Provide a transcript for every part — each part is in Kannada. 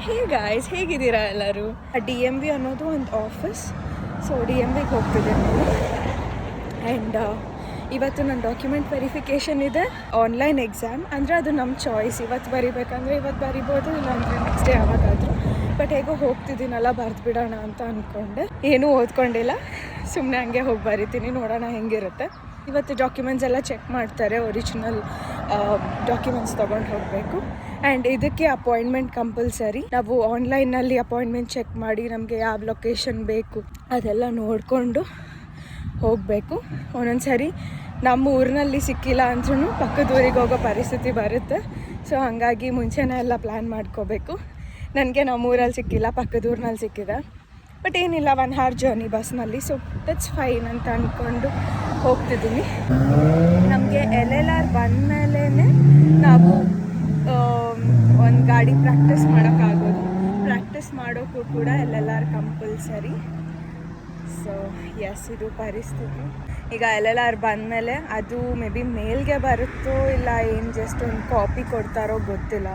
ಹೇ ಗಾಯ್ಸ್, ಹೇಗಿದ್ದೀರಾ ಎಲ್ಲರೂ? DMV ಅನ್ನೋದು ಒಂದು ಆಫೀಸ್. ಸೊ DMVಗೆ ಹೋಗ್ತಿದ್ದೀನಿ ನಾನು. ಆ್ಯಂಡ್ ಇವತ್ತು ನನ್ನ ಡಾಕ್ಯುಮೆಂಟ್ ವೆರಿಫಿಕೇಷನ್ ಇದೆ. ಆನ್ಲೈನ್ ಎಕ್ಸಾಮ್ ಅಂದರೆ ಅದು ನಮ್ಮ ಚಾಯ್ಸ್. ಇವತ್ತು ಬರಿಬೇಕಂದ್ರೆ ಇವತ್ತು ಬರಿಬೋದು, ಇಲ್ಲಾಂದರೆ ನೆಕ್ಸ್ಟ್ ಡೇ ಯಾವಾಗಾದರೂ. ಬಟ್ ಹೇಗೋ ಹೋಗ್ತಿದ್ದೀನಲ್ಲ, ಬರೆದು ಬಿಡೋಣ ಅಂತ ಅಂದ್ಕೊಂಡೆ. ಏನೂ ಓದ್ಕೊಂಡಿಲ್ಲ, ಸುಮ್ಮನೆ ಹಂಗೆ ಹೋಗಿ ಬರಿತೀನಿ, ನೋಡೋಣ ಹೆಂಗಿರುತ್ತೆ. ಇವತ್ತು ಡಾಕ್ಯುಮೆಂಟ್ಸ್ ಎಲ್ಲ ಚೆಕ್ ಮಾಡ್ತಾರೆ, ಒರಿಜಿನಲ್ ಡಾಕ್ಯುಮೆಂಟ್ಸ್ ತೊಗೊಂಡು ಹೋಗಬೇಕು. ಆ್ಯಂಡ್ ಇದಕ್ಕೆ ಅಪಾಯಿಂಟ್ಮೆಂಟ್ ಕಂಪಲ್ಸರಿ. ನಾವು ಆನ್ಲೈನಲ್ಲಿ ಅಪಾಯಿಂಟ್ಮೆಂಟ್ ಚೆಕ್ ಮಾಡಿ ನಮಗೆ ಯಾವ ಲೊಕೇಶನ್ ಬೇಕು ಅದೆಲ್ಲ ನೋಡಿಕೊಂಡು ಹೋಗಬೇಕು. ಒಂದೊಂದು ಸರಿ ನಮ್ಮ ಊರಿನಲ್ಲಿ ಸಿಕ್ಕಿಲ್ಲ ಅಂದ್ರೂ ಪಕ್ಕದ ಊರಿಗೆ ಹೋಗೋ ಪರಿಸ್ಥಿತಿ ಬರುತ್ತೆ. ಸೊ ಹಾಗಾಗಿ ಮುಂಚೆನೇ ಎಲ್ಲ ಪ್ಲ್ಯಾನ್ ಮಾಡ್ಕೋಬೇಕು. ನನಗೆ ನಮ್ಮೂರಲ್ಲಿ ಸಿಕ್ಕಿಲ್ಲ, ಪಕ್ಕದ ಊರಿನಲ್ಲಿ ಸಿಕ್ಕಿದೆ. ಬಟ್ ಏನಿಲ್ಲ, 1 hour ಜರ್ನಿ ಬಸ್ನಲ್ಲಿ. ಸೊ ದಟ್ಸ್ ಫೈನ್ ಅಂತ ಅಂದ್ಕೊಂಡು ಹೋಗ್ತಿದ್ದೀನಿ. ನಮಗೆ LLR ಬಂದಮೇಲೆ ನಾವು ಒಂದು ಗಾಡಿ ಪ್ರಾಕ್ಟೀಸ್ ಮಾಡೋಕ್ಕಾಗೋದು. ಪ್ರಾಕ್ಟೀಸ್ ಮಾಡೋಕ್ಕೂ ಕೂಡ LLR ಕಂಪಲ್ಸರಿ. ಸೊ ಎಸ್, ಇದು ಪರಿಸ್ಥಿತಿ. ಈಗ LLR ಬಂದಮೇಲೆ ಅದು ಮೇ ಬಿ ಮೇಲ್ಗೆ ಬರುತ್ತೋ ಇಲ್ಲ ಏನು ಜಸ್ಟ್ ಒಂದು ಕಾಪಿ ಕೊಡ್ತಾರೋ ಗೊತ್ತಿಲ್ಲ.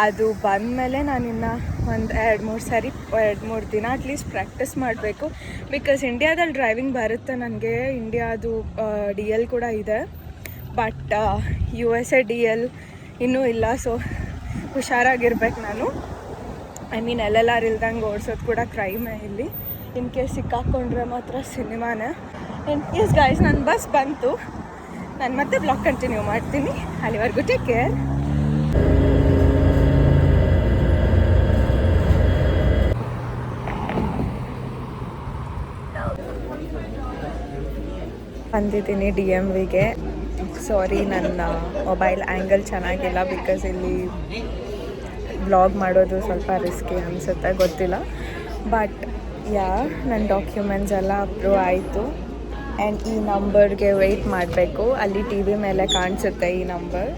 ಅದು ಬಂದಮೇಲೆ ನಾನಿನ್ನು ಒಂದು 2-3 ದಿನ ಅಟ್ಲೀಸ್ಟ್ ಪ್ರಾಕ್ಟೀಸ್ ಮಾಡಬೇಕು. ಬಿಕಾಸ್ ಇಂಡಿಯಾದಲ್ಲಿ ಡ್ರೈವಿಂಗ್ ಬರುತ್ತೆ ನನಗೆ. ಇಂಡಿಯಾದು DL ಕೂಡ ಇದೆ, ಬಟ್ USA DL ಇನ್ನೂ ಇಲ್ಲ. ಸೊ ಹುಷಾರಾಗಿರ್ಬೇಕು ನಾನು. LLR ಇಲ್ದಂಗೆ ಓಡಿಸೋದು ಕೂಡ ಕ್ರೈಮೇ ಇಲ್ಲಿ. ಇನ್ ಕೇಸ್ ಸಿಕ್ಕಾಕೊಂಡ್ರೆ ಮಾತ್ರ ಸಿನಿಮಾನೇ. ಎಸ್ ಗಾಯ್ಸ್, ನನ್ನ ಬಸ್ ಬಂತು. ನಾನು ಮತ್ತೆ ಬ್ಲಾಗ್ ಕಂಟಿನ್ಯೂ ಮಾಡ್ತೀನಿ. ಅಲ್ಲಿವರೆಗೂ ಟೇಕ್ ಕೇರ್. ಬಂದಿದ್ದೀನಿ DMVಗೆ. ಸಾರಿ, ನನ್ನ ಮೊಬೈಲ್ ಆ್ಯಂಗಲ್ ಚೆನ್ನಾಗಿಲ್ಲ. ಬಿಕಾಸ್ ಇಲ್ಲಿ ವ್ಲಾಗ್ ಮಾಡೋದು ಸ್ವಲ್ಪ ರಿಸ್ಕಿ ಅನಿಸುತ್ತೆ, ಗೊತ್ತಿಲ್ಲ. ಬಟ್ ನನ್ನ ಡಾಕ್ಯುಮೆಂಟ್ಸ್ ಎಲ್ಲ ಅಪ್ರೂವ್ ಆಯಿತು. ಆ್ಯಂಡ್ ಈ ನಂಬರ್ಗೆ ವೆಯ್ಟ್ ಮಾಡಬೇಕು. ಅಲ್ಲಿ TV ಮೇಲೆ ಕಾಣಿಸುತ್ತೆ ಈ ನಂಬರ್.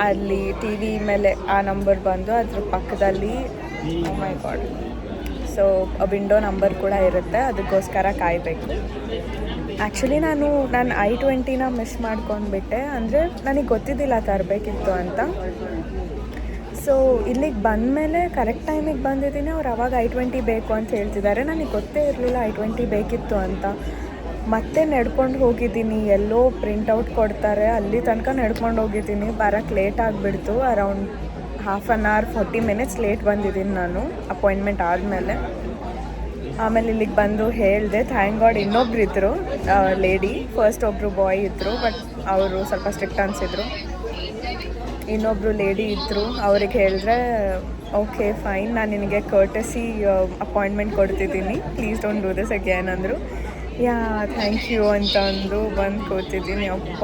ಅಲ್ಲಿ TV ಮೇಲೆ ಆ ನಂಬರ್ ಬಂದು ಅದ್ರ ಪಕ್ಕದಲ್ಲಿ ಮೈ ಗಾಡ್, ಸೊ ವಿಂಡೋ ನಂಬರ್ ಕೂಡ ಇರುತ್ತೆ. ಅದಕ್ಕೋಸ್ಕರ ಕಾಯಬೇಕು. ಆ್ಯಕ್ಚುಲಿ ನಾನು I-20ನ ಮಿಸ್ ಮಾಡ್ಕೊಂಡ್ಬಿಟ್ಟೆ. ಅಂದರೆ ನನಗೆ ಗೊತ್ತಿದ್ದಿಲ್ಲ ತರಬೇಕಿತ್ತು ಅಂತ. ಸೊ ಇಲ್ಲಿಗೆ ಬಂದಮೇಲೆ ಕರೆಕ್ಟ್ ಟೈಮಿಗೆ ಬಂದಿದ್ದೀನಿ. ಅವ್ರು ಅವಾಗ I-20 ಬೇಕು ಅಂತ ಹೇಳ್ತಿದ್ದಾರೆ. ನನಗೆ ಗೊತ್ತೇ ಇರಲಿಲ್ಲ I-20 ಬೇಕಿತ್ತು ಅಂತ. ಮತ್ತೆ ನಡ್ಕೊಂಡು ಹೋಗಿದ್ದೀನಿ. ಎಲ್ಲೋ ಪ್ರಿಂಟೌಟ್ ಕೊಡ್ತಾರೆ, ಅಲ್ಲಿ ತನಕ ನಡ್ಕೊಂಡು ಹೋಗಿದ್ದೀನಿ. ಬರೋಕ್ಕೆ ಲೇಟ್ ಆಗಿಬಿಡ್ತು. ಅರೌಂಡ್ 1/2 hour 40 minutes ಲೇಟ್ ಬಂದಿದ್ದೀನಿ ನಾನು ಅಪಾಯಿಂಟ್ಮೆಂಟ್ ಆದಮೇಲೆ. ಆಮೇಲೆ ಇಲ್ಲಿಗೆ ಬಂದು ಹೇಳಿದೆ. ಥ್ಯಾಂಕ್ ಗಾಡ್ ಇನ್ನೊಬ್ರು ಇದ್ದರು, ಲೇಡಿ. ಫಸ್ಟ್ ಒಬ್ಬರು ಬಾಯ್ ಇದ್ದರು, ಬಟ್ ಅವರು ಸ್ವಲ್ಪ ಸ್ಟ್ರಿಕ್ಟ್ ಅನಿಸಿದ್ರು. ಇನ್ನೊಬ್ಬರು ಲೇಡಿ ಇದ್ದರು. ಅವ್ರಿಗೆ ಹೇಳಿದ್ರೆ ಓಕೆ ಫೈನ್, ನಾನು ನಿನಗೆ ಕರ್ಟಸಿ ಅಪಾಯಿಂಟ್ಮೆಂಟ್ ಕೊಡ್ತಿದ್ದೀನಿ, please don't do this again ಅಂದರು. ಥ್ಯಾಂಕ್ ಯು ಅಂತ ಅಂದು ಬಂದು ಕೂತಿದ್ದೀನಿ. ಅಪ್ಪ,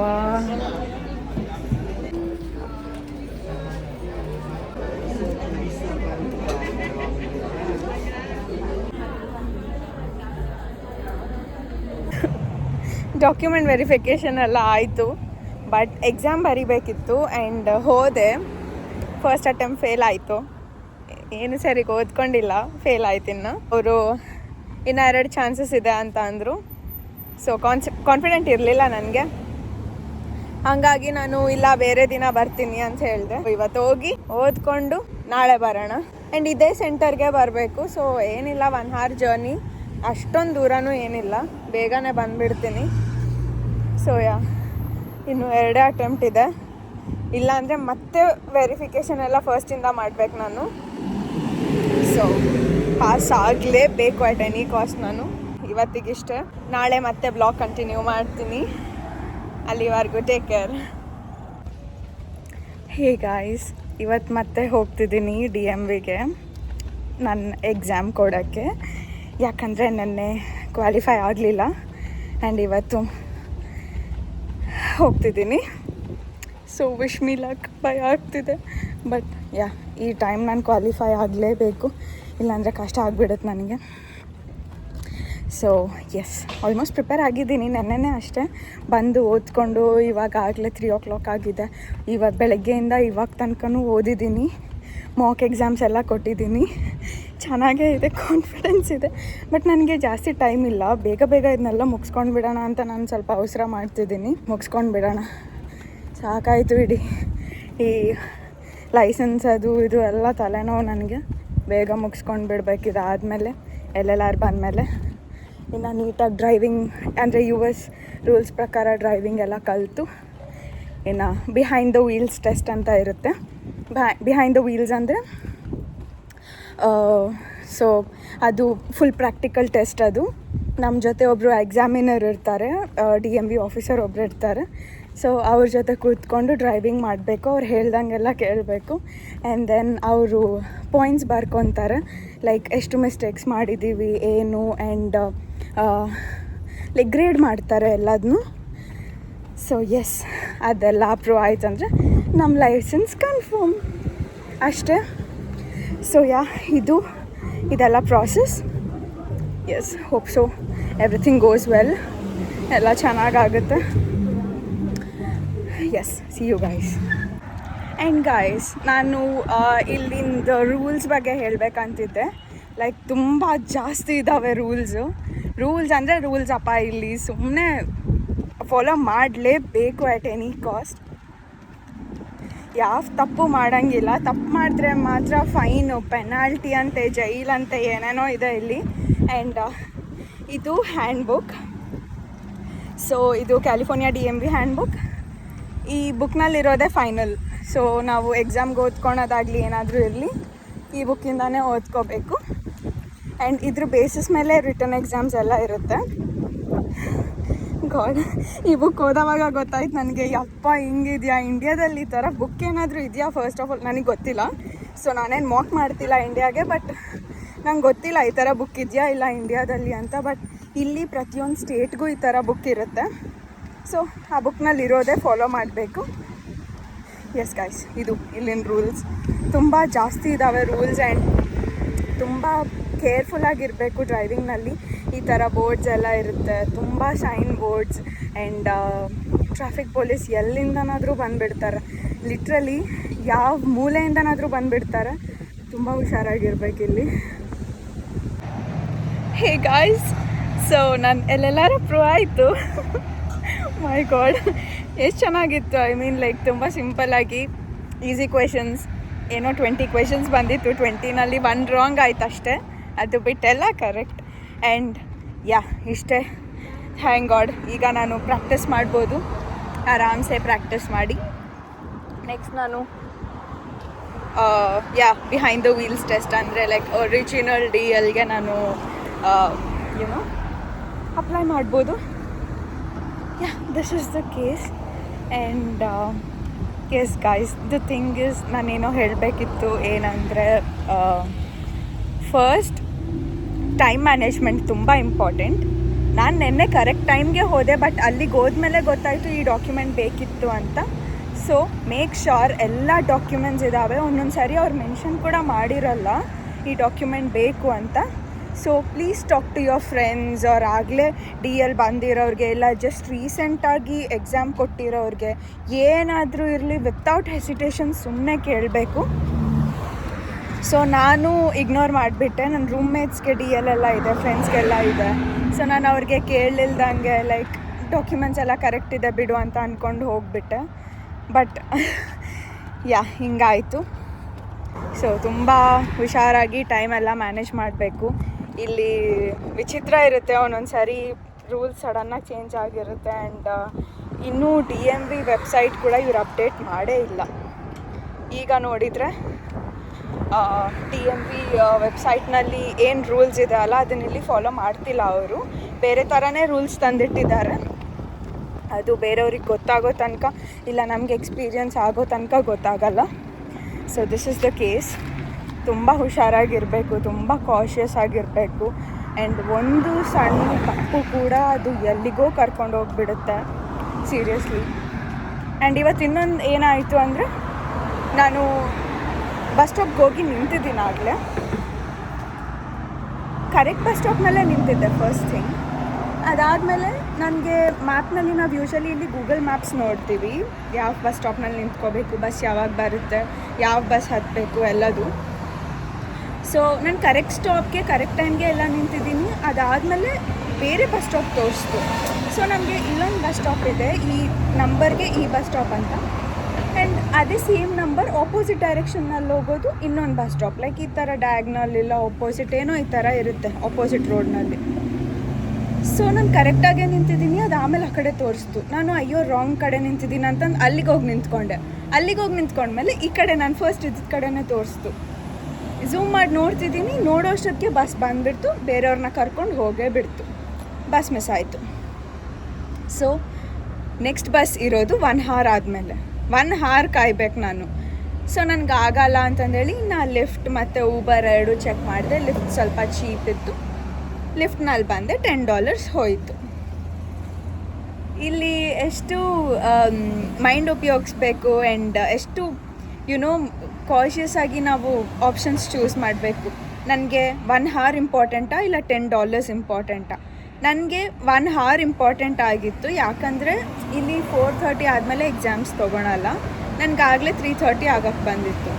ಡಾಕ್ಯುಮೆಂಟ್ ವೆರಿಫಿಕೇಷನ್ ಎಲ್ಲ ಆಯಿತು. ಬಟ್ ಎಕ್ಸಾಮ್ ಬರಿಬೇಕಿತ್ತು. ಆ್ಯಂಡ್ ಹೋದೆ. ಫಸ್ಟ್ ಅಟೆಂಪ್ಟ್ ಫೇಲ್ ಆಯಿತು. ಏನು ಸರಿಗೆ ಓದ್ಕೊಂಡಿಲ್ಲ, ಫೇಲ್ ಆಯ್ತು. ಅವರು ಇನ್ನು 2 ಚಾನ್ಸಸ್ ಇದೆ ಅಂತ ಅಂದರು. ಸೊ ಕಾನ್ಫಿಡೆಂಟ್ ಇರಲಿಲ್ಲ ನನಗೆ. ಹಾಗಾಗಿ ನಾನು ಇಲ್ಲ ಬೇರೆ ದಿನ ಬರ್ತೀನಿ ಅಂತ ಹೇಳಿದೆ. ಇವತ್ತು ಹೋಗಿ ಓದ್ಕೊಂಡು ನಾಳೆ ಬರೋಣ. ಆ್ಯಂಡ್ ಇದೇ ಸೆಂಟರ್ಗೆ ಬರಬೇಕು. ಸೊ ಏನಿಲ್ಲ, 1 hour ಜರ್ನಿ, ಅಷ್ಟೊಂದು ದೂರನೂ ಏನಿಲ್ಲ, ಬೇಗನೆ ಬಂದುಬಿಡ್ತೀನಿ. ಸೊ ಇನ್ನು 2 ಅಟೆಂಪ್ಟ್ ಇದೆ. ಇಲ್ಲಾಂದರೆ ಮತ್ತೆ ವೆರಿಫಿಕೇಷನ್ ಎಲ್ಲ ಫಸ್ಟಿಂದ ಮಾಡಬೇಕು ನಾನು. ಸೊ ಪಾಸ್ ಆಗಲೇಬೇಕು ಅಟ್ ಎನಿ ಕಾಸ್ಟ್. ನಾನು ಇವತ್ತಿಗಿಷ್ಟೇ. ನಾಳೆ ಮತ್ತೆ ಬ್ಲಾಗ್ ಕಂಟಿನ್ಯೂ ಮಾಡ್ತೀನಿ. ಅಲ್ಲಿವರೆಗೂ ಟೇಕ್ ಕೇರ್. ಹೇ ಗಾಯ್ಸ್, ಇವತ್ತು ಮತ್ತೆ ಹೋಗ್ತಿದ್ದೀನಿ DMVಗೆ ನನ್ನ ಎಕ್ಸಾಮ್ ಕೊಡೋಕ್ಕೆ. ಯಾಕಂದರೆ ನೆನ್ನೆ ಕ್ವಾಲಿಫೈ ಆಗಲಿಲ್ಲ. ಆ್ಯಂಡ್ ಇವತ್ತು ಹೋಗ್ತಿದ್ದೀನಿ. So wish me luck. ಭಯ ಆಗ್ತಿದೆ, ಬಟ್ ಈ ಟೈಮ್ ನಾನು ಕ್ವಾಲಿಫೈ ಆಗಲೇಬೇಕು, ಇಲ್ಲಾಂದರೆ ಕಷ್ಟ ಆಗಿಬಿಡುತ್ತೆ ನನಗೆ. ಸೊ ಎಸ್, ಆಲ್ಮೋಸ್ಟ್ ಪ್ರಿಪೇರ್ ಆಗಿದ್ದೀನಿ. ನೆನ್ನೆನೇ ಅಷ್ಟೇ ಬಂದು ಓದ್ಕೊಂಡು ಇವಾಗ ಆಗಲೇ 3 o'clock ಆಗಿದೆ. ಇವತ್ತು ಬೆಳಗ್ಗೆಯಿಂದ ಇವಾಗ ತನಕನೂ ಓದಿದ್ದೀನಿ. ಮಾಕ್ ಎಕ್ಸಾಮ್ಸ್ ಎಲ್ಲ ಕೊಟ್ಟಿದ್ದೀನಿ. ಚೆನ್ನಾಗೇ ಇದೆ, ಕಾನ್ಫಿಡೆನ್ಸ್ ಇದೆ. ಬಟ್ ನನಗೆ ಜಾಸ್ತಿ ಟೈಮ್ ಇಲ್ಲ. ಬೇಗ ಇದನ್ನೆಲ್ಲ ಮುಗಿಸ್ಕೊಂಡು ಬಿಡೋಣ ಅಂತ ನಾನು ಸ್ವಲ್ಪ ಅವಸರ ಮಾಡ್ತಿದ್ದೀನಿ. ಮುಗಿಸ್ಕೊಂಡು ಬಿಡೋಣ, ಸಾಕಾಯಿತು. ಈ ಲೈಸೆನ್ಸ್ ಅದು ಇದು ಎಲ್ಲ ತಲೆನೋವು ನನಗೆ. ಬೇಗ ಮುಗಿಸ್ಕೊಂಡು ಬಿಡ್ಬೇಕು. ಇದಾದಮೇಲೆ LLR ಬಂದಮೇಲೆ ಇನ್ನು ನೀಟಾಗಿ ಡ್ರೈವಿಂಗ್ ಅಂದರೆ US ರೂಲ್ಸ್ ಪ್ರಕಾರ ಡ್ರೈವಿಂಗ್ ಎಲ್ಲ ಕಲಿತು ಇನ್ನು ಬಿಹೈಂಡ್ ದ ವೀಲ್ಸ್ ಟೆಸ್ಟ್ ಅಂತ ಇರುತ್ತೆ. ಬಿಹೈಂಡ್ ದ ವೀಲ್ಸ್ ಅಂದರೆ ಸೊ ಅದು ಫುಲ್ ಪ್ರಾಕ್ಟಿಕಲ್ ಟೆಸ್ಟ್. ಅದು ನಮ್ಮ ಜೊತೆ ಒಬ್ಬರು ಎಕ್ಸಾಮಿನರ್ ಇರ್ತಾರೆ, DMV ಆಫೀಸರ್ ಒಬ್ಬರು ಇರ್ತಾರೆ. ಸೊ ಅವ್ರ ಜೊತೆ ಕೂತ್ಕೊಂಡು ಡ್ರೈವಿಂಗ್ ಮಾಡಬೇಕು, ಅವ್ರು ಹೇಳ್ದಂಗೆಲ್ಲ ಕೇಳಬೇಕು. ಆ್ಯಂಡ್ ದೆನ್ ಅವರು ಪಾಯಿಂಟ್ಸ್ ಬರ್ಕೊತಾರೆ, ಲೈಕ್ ಎಷ್ಟು ಮಿಸ್ಟೇಕ್ಸ್ ಮಾಡಿದ್ದೀವಿ ಏನು, ಆ್ಯಂಡ್ ಲೈಕ್ ಗ್ರೇಡ್ ಮಾಡ್ತಾರೆ ಎಲ್ಲದನ್ನೂ. ಸೊ ಎಸ್, ಅದೆಲ್ಲ ಅಪ್ರೂವ್ ಆಯ್ತು ಅಂದರೆ ನಮ್ಮ ಲೈಸೆನ್ಸ್ ಕನ್ಫರ್ಮ್ ಅಷ್ಟೇ. ಸೊ ಇದೆಲ್ಲ process. Yes, hope so everything goes well, ಎಲ್ಲ ಚೆನ್ನಾಗಾಗುತ್ತೆ. Yes, see you guys. And guys, ನಾನು ಇಲ್ಲಿಂದ ರೂಲ್ಸ್ ಬಗ್ಗೆ ಹೇಳಬೇಕಂತಿದ್ದೆ. ಲೈಕ್ ತುಂಬ ಜಾಸ್ತಿ ಇದ್ದಾವೆ ರೂಲ್ಸ್ ಅಂದರೆ ರೂಲ್ಸ್ ಅಪ್ಪ. ಇಲ್ಲಿ ಸುಮ್ಮನೆ ಫಾಲೋ ಮಾಡಲೇಬೇಕು ಅಟ್ ಎನಿ ಕಾಸ್ಟ್. ಯಾವ ತಪ್ಪು ಮಾಡೋಂಗಿಲ್ಲ. ತಪ್ಪು ಮಾಡಿದ್ರೆ ಮಾತ್ರ ಫೈನು, ಪೆನಾಲ್ಟಿ ಅಂತೆ, ಜೈಲಂತೆ, ಏನೇನೋ ಇದೆ ಇಲ್ಲಿ. ಆ್ಯಂಡ್ ಇದು ಹ್ಯಾಂಡ್ ಬುಕ್. ಸೊ ಇದು ಕ್ಯಾಲಿಫೋರ್ನಿಯಾ DMV ಹ್ಯಾಂಡ್ ಬುಕ್. ಈ ಬುಕ್ನಲ್ಲಿರೋದೇ ಫೈನಲ್. ಸೊ ನಾವು ಎಕ್ಸಾಮ್ಗೆ ಓದ್ಕೊಳೋದಾಗಲಿ ಏನಾದರೂ ಇರಲಿ ಈ ಬುಕ್ಕಿಂದನೇ ಓದ್ಕೋಬೇಕು. ಆ್ಯಂಡ್ ಇದ್ರ ಬೇಸಿಸ್ ಮೇಲೆ ರಿಟರ್ನ್ ಎಕ್ಸಾಮ್ಸ್ ಎಲ್ಲ ಇರುತ್ತೆ. ಗಾಡ್, ಈ ಬುಕ್ ಓದೋವಾಗ ಗೊತ್ತಾಯ್ತು ನನಗೆ, ಯಪ್ಪ ಹಿಂಗಿದೆಯಾ ಇಂಡಿಯಾದಲ್ಲಿ ಈ ಥರ ಬುಕ್ ಏನಾದರೂ ಇದೆಯಾ. ಫಸ್ಟ್ ಆಫ್ ಆಲ್ ನನಗೆ ಗೊತ್ತಿಲ್ಲ. ಸೊ ನಾನೇನು ಮಾಕ್ ಮಾಡ್ತಿಲ್ಲ ಇಂಡಿಯಾಗೆ, ಬಟ್ ನಂಗೆ ಗೊತ್ತಿಲ್ಲ ಈ ಥರ ಬುಕ್ ಇದೆಯಾ ಇಲ್ಲ ಇಂಡಿಯಾದಲ್ಲಿ ಅಂತ. ಬಟ್ ಇಲ್ಲಿ ಪ್ರತಿಯೊಂದು ಸ್ಟೇಟ್ಗೂ ಈ ಥರ ಬುಕ್ ಇರುತ್ತೆ. ಸೊ ಆ ಬುಕ್ನಲ್ಲಿ ಇರೋದೇ ಫಾಲೋ ಮಾಡಬೇಕು. ಎಸ್ ಗೈಸ್, ಇದು ಇಲ್ಲಿನ ರೂಲ್ಸ್. ತುಂಬ ಜಾಸ್ತಿ ಇದ್ದಾವೆ ರೂಲ್ಸ್. ಆ್ಯಂಡ್ ತುಂಬ ಕೇರ್ಫುಲ್ಲಾಗಿರಬೇಕು ಡ್ರೈವಿಂಗ್ನಲ್ಲಿ. ಈ ಥರ ಬೋರ್ಡ್ಸ್ ಎಲ್ಲ ಇರುತ್ತೆ, ತುಂಬ sign boards. And traffic police ಎಲ್ಲಿಂದನಾದರೂ ಬಂದುಬಿಡ್ತಾರೆ, ಲಿಟ್ರಲಿ ಯಾವ ಮೂಲೆಯಿಂದನಾದರೂ ಬಂದುಬಿಡ್ತಾರೆ. ತುಂಬ ಹುಷಾರಾಗಿರ್ಬೇಕು ಇಲ್ಲಿ. ಹೇ ಗಾಯ್ಸ್, ಸೊ ನಾನು LLR ಅಪ್ರೂವ್ ಆಯಿತು. ಮೈ ಗಾಡ್, ಎಷ್ಟು ಚೆನ್ನಾಗಿತ್ತು. ಐ ಮೀನ್ ಲೈಕ್ ತುಂಬ ಸಿಂಪಲ್ಲಾಗಿ ಈಸಿ ಕ್ವೆಶನ್ಸ್, ಏನೋ 20 ಕ್ವೆಶನ್ಸ್ ಬಂದಿತ್ತು. 20ನಲ್ಲಿ 1 ರಾಂಗ್ ಆಯ್ತು ಅಷ್ಟೇ, ಅದು ಬಿಟ್ಟೆಲ್ಲ ಕರೆಕ್ಟ್. ಆ್ಯಂಡ್ ಇಷ್ಟೇ, ಥ್ಯಾಂಕ್ ಗಾಡ್. ಈಗ ನಾನು ಪ್ರಾಕ್ಟೀಸ್ ಮಾಡ್ಬೋದು, ಆರಾಮ್ಸೆ ಪ್ರಾಕ್ಟೀಸ್ ಮಾಡಿ ನೆಕ್ಸ್ಟ್ ನಾನು ಬಿಹೈಂಡ್ ದ ವೀಲ್ಸ್ ಟೆಸ್ಟ್ ಅಂದರೆ ಲೈಕ್ ಒರಿಜಿನಲ್ DLಗೆ ನಾನು ಅಪ್ಲೈ ಮಾಡ್ಬೋದು. This is the case. And yes guys, the thing is, ನಾನೇನೋ ಹೇಳಬೇಕಿತ್ತು. ಏನಂದರೆ ಫಸ್ಟ್ ಟೈಮ್ ಮ್ಯಾನೇಜ್ಮೆಂಟ್ ತುಂಬ ಇಂಪಾರ್ಟೆಂಟ್. ನಾನು ನೆನ್ನೆ ಕರೆಕ್ಟ್ ಟೈಮ್ಗೆ ಹೋದೆ, ಬಟ್ ಅಲ್ಲಿಗೆ ಹೋದ್ಮೇಲೆ ಗೊತ್ತಾಯಿತು ಈ ಡಾಕ್ಯುಮೆಂಟ್ ಬೇಕಿತ್ತು ಅಂತ. ಸೊ ಮೇಕ್ ಶ್ಯೂರ್ ಎಲ್ಲ ಡಾಕ್ಯುಮೆಂಟ್ಸ್ ಇದ್ದಾವೆ. ಒಂದೊಂದು ಸಾರಿ ಅವ್ರು ಮೆನ್ಷನ್ ಕೂಡ ಮಾಡಿರಲ್ಲ ಈ ಡಾಕ್ಯುಮೆಂಟ್ ಬೇಕು ಅಂತ. So please talk to your friends, ಅವ್ರು ಆಗಲೇ DL ಬಂದಿರೋರಿಗೆ, ಇಲ್ಲ ಜಸ್ಟ್ ರೀಸೆಂಟಾಗಿ ಎಕ್ಸಾಮ್ ಕೊಟ್ಟಿರೋರಿಗೆ, ಏನಾದರೂ ಇರಲಿ ವಿತೌಟ್ ಹೆಸಿಟೇಷನ್ ಸುಮ್ಮನೆ ಕೇಳಬೇಕು. ಸೊ ನಾನು ಇಗ್ನೋರ್ ಮಾಡಿಬಿಟ್ಟೆ. ನನ್ನ ರೂಮ್ಮೇಟ್ಸ್ಗೆ DL ಎಲ್ಲ ಇದೆ, ಫ್ರೆಂಡ್ಸ್ಗೆಲ್ಲ ಇದೆ. ಸೊ ನಾನು ಅವ್ರಿಗೆ ಕೇಳಲಿಲ್ದಂಗೆ ಲೈಕ್ ಡಾಕ್ಯುಮೆಂಟ್ಸ್ ಎಲ್ಲ ಕರೆಕ್ಟ್ ಇದೆ ಬಿಡು ಅಂತ ಅಂದ್ಕೊಂಡು ಹೋಗಿಬಿಟ್ಟೆ. ಬಟ್ ಹಿಂಗಾಯಿತು. ಸೊ ತುಂಬ ಹುಷಾರಾಗಿ ಟೈಮೆಲ್ಲ ಮ್ಯಾನೇಜ್ ಮಾಡಬೇಕು. ಇಲ್ಲಿ ವಿಚಿತ್ರ ಇರುತ್ತೆ, ಒಂದೊಂದು ಸಾರಿ ರೂಲ್ಸ್ ಸಡನ್ನಾಗಿ ಚೇಂಜ್ ಆಗಿರುತ್ತೆ. ಆ್ಯಂಡ್ ಇನ್ನೂ DMV ವೆಬ್ಸೈಟ್ ಕೂಡ ಇವ್ರು ಅಪ್ಡೇಟ್ ಮಾಡೇ ಇಲ್ಲ. ಈಗ ನೋಡಿದರೆ DMV ವೆಬ್ಸೈಟ್ನಲ್ಲಿ ಏನು ರೂಲ್ಸ್ ಇದೆ ಅಲ್ಲ, ಅದನ್ನಿಲ್ಲಿ ಫಾಲೋ ಮಾಡ್ತಿಲ್ಲ ಅವರು. ಬೇರೆ ಥರನೇ ರೂಲ್ಸ್ ತಂದಿಟ್ಟಿದ್ದಾರೆ. ಅದು ಬೇರೆಯವ್ರಿಗೆ ಗೊತ್ತಾಗೋ ತನಕ, ಇಲ್ಲ ನಮಗೆ ಎಕ್ಸ್ಪೀರಿಯನ್ಸ್ ಆಗೋ ತನಕ ಗೊತ್ತಾಗಲ್ಲ. So this is the case. ತುಂಬ ಹುಷಾರಾಗಿರಬೇಕು, ತುಂಬ ಕಾಷಿಯಸ್ ಆಗಿರಬೇಕು. ಆ್ಯಂಡ್ ಒಂದು ಸಣ್ಣ ತಪ್ಪು ಕೂಡ ಅದು ಎಲ್ಲಿಗೋ ಕರ್ಕೊಂಡು ಹೋಗಿಬಿಡುತ್ತೆ, ಸೀರಿಯಸ್ಲಿ. ಆ್ಯಂಡ್ ಇವತ್ತು ಇನ್ನೊಂದು ಏನಾಯಿತು ಅಂದರೆ, ನಾನು ಬಸ್ ಸ್ಟಾಪ್ಗೆ ಹೋಗಿ ನಿಂತಿದ್ದೀನಿ ಆಗಲೇ. ಕರೆಕ್ಟ್ ಬಸ್ ಸ್ಟಾಪ್ ಮೇಲೆ ನಿಂತಿದ್ದೆ ಫಸ್ಟ್ ಥಿಂಗ್. ಅದಾದಮೇಲೆ ನನಗೆ ಮ್ಯಾಪ್ನಲ್ಲಿ ನಾವು ಯೂಶಲಿ ಇಲ್ಲಿ ಗೂಗಲ್ ಮ್ಯಾಪ್ಸ್ ನೋಡ್ತೀವಿ, ಯಾವ ಬಸ್ ಸ್ಟಾಪ್ನಲ್ಲಿ ನಿಂತ್ಕೋಬೇಕು, ಬಸ್ ಯಾವಾಗ ಬರುತ್ತೆ, ಯಾವ ಬಸ್ ಹತ್ತಬೇಕು ಎಲ್ಲದು. ಸೊ ನಾನು ಕರೆಕ್ಟ್ ಸ್ಟಾಪ್ಗೆ ಕರೆಕ್ಟ್ ಟೈಮ್ಗೆ ಎಲ್ಲ ನಿಂತಿದ್ದೀನಿ. ಅದಾದಮೇಲೆ ಬೇರೆ ಬಸ್ ಸ್ಟಾಪ್ ತೋರಿಸ್ತು. ಸೊ ನಮಗೆ ಇಲ್ಲೊಂದು ಬಸ್ ಸ್ಟಾಪ್ ಇದೆ, ಈ ನಂಬರ್ಗೆ ಈ ಬಸ್ ಸ್ಟಾಪ್ ಅಂತ. ಆ್ಯಂಡ್ ಅದೇ ಸೇಮ್ ನಂಬರ್ ಆಪೋಸಿಟ್ ಡೈರೆಕ್ಷನ್ನಲ್ಲಿ ಹೋಗೋದು ಇನ್ನೊಂದು ಬಸ್ ಸ್ಟಾಪ್. ಲೈಕ್ ಈ ಥರ ಡಯಾಗ್ನಲ್ ಇಲ್ಲ ಆಪೋಸಿಟ್ ಏನೋ ಈ ಥರ ಇರುತ್ತೆ ಆಪೋಸಿಟ್ ರೋಡ್ನಲ್ಲಿ. ಸೊ ನಾನು ಕರೆಕ್ಟಾಗೇ ನಿಂತಿದ್ದೀನಿ, ಅದು ಆಮೇಲೆ ಆ ಕಡೆ ತೋರಿಸ್ತು. ನಾನು ಅಯ್ಯೋ ರಾಂಗ್ ಕಡೆ ನಿಂತಿದ್ದೀನಿ ಅಂತಂದು ಅಲ್ಲಿಗೆ ಹೋಗಿ ನಿಂತ್ಕೊಂಡೆ. ಅಲ್ಲಿಗೆ ಹೋಗಿ ನಿಂತ್ಕೊಂಡ್ಮೇಲೆ ಈ ಕಡೆ ನಾನು ಫಸ್ಟ್ ಇದ್ದ ಕಡೆನೇ ತೋರಿಸ್ತು. ಝೂಮ್ ಮಾಡಿ ನೋಡ್ತಿದ್ದೀನಿ, ನೋಡೋ ಅಷ್ಟೊತ್ತಿಗೆ ಬಸ್ ಬಂದುಬಿಡ್ತು, ಬೇರೆಯವ್ರನ್ನ ಕರ್ಕೊಂಡು ಹೋಗೇ ಬಿಡ್ತು. ಬಸ್ ಮಿಸ್ ಆಯಿತು. ಸೊ ನೆಕ್ಸ್ಟ್ ಬಸ್ ಇರೋದು 1 hour ಆದಮೇಲೆ. 1 hour ಕಾಯ್ಬೇಕು ನಾನು. ಸೊ ನನಗೆ ಆಗಲ್ಲ ಅಂತಂದೇಳಿ ನಾನು ಲಿಫ್ಟ್ ಮತ್ತು ಊಬರ್ 2 ಚೆಕ್ ಮಾಡಿದೆ. ಲಿಫ್ಟ್ ಸ್ವಲ್ಪ ಚೀಪ್ ಇತ್ತು, ಲಿಫ್ಟ್ನಲ್ಲಿ ಬಂದೆ. $10 ಹೋಯಿತು. ಇಲ್ಲಿ ಎಷ್ಟು ಮೈಂಡ್ ಉಪಯೋಗಿಸ್ಬೇಕು ಆ್ಯಂಡ್ ಎಷ್ಟು ಕಾಷಿಯಸ್ ಆಗಿ ನಾವು ಆಪ್ಷನ್ಸ್ ಚೂಸ್ ಮಾಡಬೇಕು. ನನಗೆ 1 hour ಇಂಪಾರ್ಟೆಂಟಾ ಇಲ್ಲ $10 ಇಂಪಾರ್ಟೆಂಟಾ? ನನಗೆ 1 hour ಇಂಪಾರ್ಟೆಂಟ್ ಆಗಿತ್ತು, ಯಾಕಂದರೆ ಇಲ್ಲಿ 4:30 ಆದಮೇಲೆ ಎಕ್ಸಾಮ್ಸ್ ತೊಗೊಳಲ್ಲ. ನನಗಾಗಲೇ 3:30 ಆಗಕ್ಕೆ ಬಂದಿತ್ತು.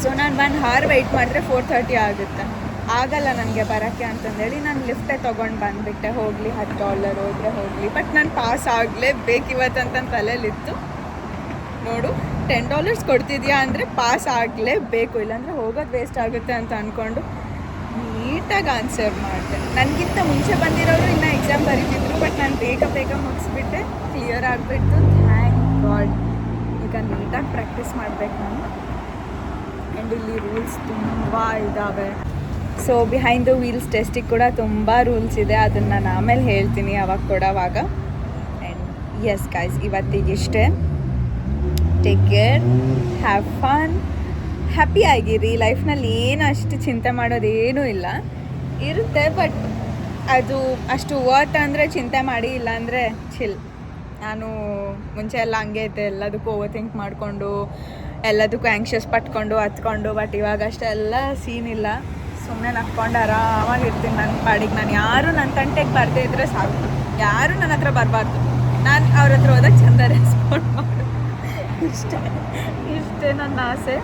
ಸೊ ನಾನು 1 hour ವೆಯ್ಟ್ ಮಾಡಿದ್ರೆ 4:30 ಆಗುತ್ತೆ, ಆಗಲ್ಲ ನನಗೆ ಬರೋಕ್ಕೆ ಅಂತಂದೇಳಿ ನಾನು ಲಿಫ್ಟೇ ತೊಗೊಂಡು ಬಂದುಬಿಟ್ಟೆ. ಹೋಗಲಿ $10 ಹೋದರೆ ಹೋಗಲಿ, ಬಟ್ ನಾನು ಪಾಸ್ ಆಗಲೇಬೇಕು ಇವತ್ತಂತ ತಲೆಯಲ್ಲಿತ್ತು. ನೋಡು, $10 ಕೊಡ್ತಿದ್ಯಾ ಅಂದರೆ ಪಾಸ್ ಆಗಲೇಬೇಕು, ಇಲ್ಲಾಂದರೆ ಹೋಗೋದು ವೇಸ್ಟ್ ಆಗುತ್ತೆ ಅಂತ ಅಂದ್ಕೊಂಡು ನೀಟಾಗಿ ಆನ್ಸರ್ ಮಾಡಿದೆ. ನನಗಿಂತ ಮುಂಚೆ ಬಂದಿರೋರು ಇನ್ನೂ ಎಕ್ಸಾಮ್ ಬರೀತಿದ್ರು, ಬಟ್ ನಾನು ಬೇಗ ಮುಗಿಸ್ಬಿಟ್ಟೆ, ಕ್ಲಿಯರ್ ಆಗಿಬಿಟ್ಟು. Thank god. ಈಗ ನೀಟಾಗಿ ಪ್ರಾಕ್ಟೀಸ್ ಮಾಡಬೇಕು ನಾನು. ಆ್ಯಂಡ್ ಇಲ್ಲಿ ರೂಲ್ಸ್ ತುಂಬ ಇದ್ದಾವೆ. ಸೊ ಬಿಹೈಂಡ್ ದ ವೀಲ್ಸ್ ಟೆಸ್ಟಿಗೆ ಕೂಡ ತುಂಬ ರೂಲ್ಸ್ ಇದೆ, ಅದನ್ನು ನಾನು ಆಮೇಲೆ ಹೇಳ್ತೀನಿ ಅವಾಗ ಕೊಡೋವಾಗ. ಆ್ಯಂಡ್ ಎಸ್ ಗೈಸ್, ಇವತ್ತಿಗಿಷ್ಟೇ. Take care, have fun, happy ಆಗಿರಿ. ಲೈಫ್ನಲ್ಲಿ ಏನು ಅಷ್ಟು ಚಿಂತೆ ಮಾಡೋದೇನೂ ಇಲ್ಲ, ಇರುತ್ತೆ, ಬಟ್ ಅದು ಅಷ್ಟು ವರ್ತ್ ಅಂದರೆ ಚಿಂತೆ ಮಾಡಿ, ಇಲ್ಲಾಂದರೆ ಚಿಲ್. ನಾನು ಮುಂಚೆ ಎಲ್ಲ ಹಂಗೆ ಇದ್ದೆ, ಎಲ್ಲದಕ್ಕೂ ಓವರ್ ಥಿಂಕ್ ಮಾಡಿಕೊಂಡು ಎಲ್ಲದಕ್ಕೂ ಆ್ಯಂಕ್ಷಸ್ ಪಟ್ಕೊಂಡು ಹತ್ಕೊಂಡು. ಬಟ್ ಇವಾಗ ಅಷ್ಟೆಲ್ಲ ಸೀನ್ ಇಲ್ಲ, ಸುಮ್ಮನೆ ನಕ್ಕೊಂಡು ಆರಾಮಾಗಿರ್ತೀನಿ ನನ್ನ ಪಾಡಿಗೆ. ನಾನು ಯಾರು ನನ್ನ ತಂಟೆಗೆ ಬರದೇ ಇದ್ದರೆ ಸಾಕು, ಯಾರು ನನ್ನ ಹತ್ರ ಬರಬಾರ್ದು, ನಾನು ಅವ್ರ ಹತ್ರ ಹೋದಾಗ ಚೆಂದ ರೆಸ್ಪಾಂಡ್ ಮಾಡು, ಇಷ್ಟೇ ನನ್ನ ಆಸೆ.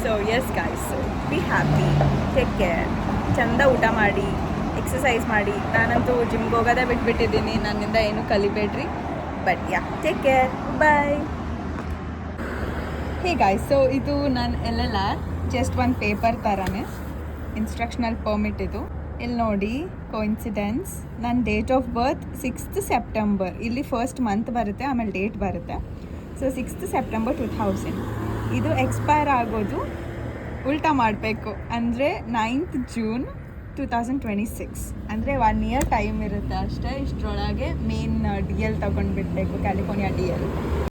So yes guys, be happy, take care, ಚೆಂದ ಊಟ ಮಾಡಿ, ಎಕ್ಸಸೈಸ್ ಮಾಡಿ. ನಾನಂತೂ ಜಿಮ್ಗೆ ಹೋಗೋದೇ ಬಿಟ್ಬಿಟ್ಟಿದ್ದೀನಿ, ನನ್ನಿಂದ ಏನೂ ಕಲಿಬೇಡ್ರಿ. But yeah, take care, bye. Hey guys, so ಇದು ನನ್ನ LLR, ಜಸ್ಟ್ ಒಂದು ಪೇಪರ್ ಥರನೇ, ಇನ್ಸ್ಟ್ರಕ್ಷನಲ್ ಪರ್ಮಿಟ್ ಇದು. ಇಲ್ಲಿ ನೋಡಿ, ಕೋಇನ್ಸಿಡೆನ್ಸ್, ನನ್ನ date of birth 6th September. ಇಲ್ಲಿ ಫಸ್ಟ್ ಮಂತ್ ಬರುತ್ತೆ, ಆಮೇಲೆ ಡೇಟ್ ಬರುತ್ತೆ. So 6th September 2000. ಇದು ಎಕ್ಸ್ಪೈರ್ ಆಗೋದು ಉಲ್ಟಾ ಮಾಡಬೇಕು ಅಂದರೆ 9th June 2026. ಅಂದರೆ 1 year ಟೈಮ್ ಇರುತ್ತೆ ಅಷ್ಟೇ. ಇಷ್ಟರೊಳಗೆ ಮೇನ್ DL ತೊಗೊಂಡ್ಬಿಡ್ಬೇಕು, ಕ್ಯಾಲಿಫೋರ್ನಿಯಾ DL.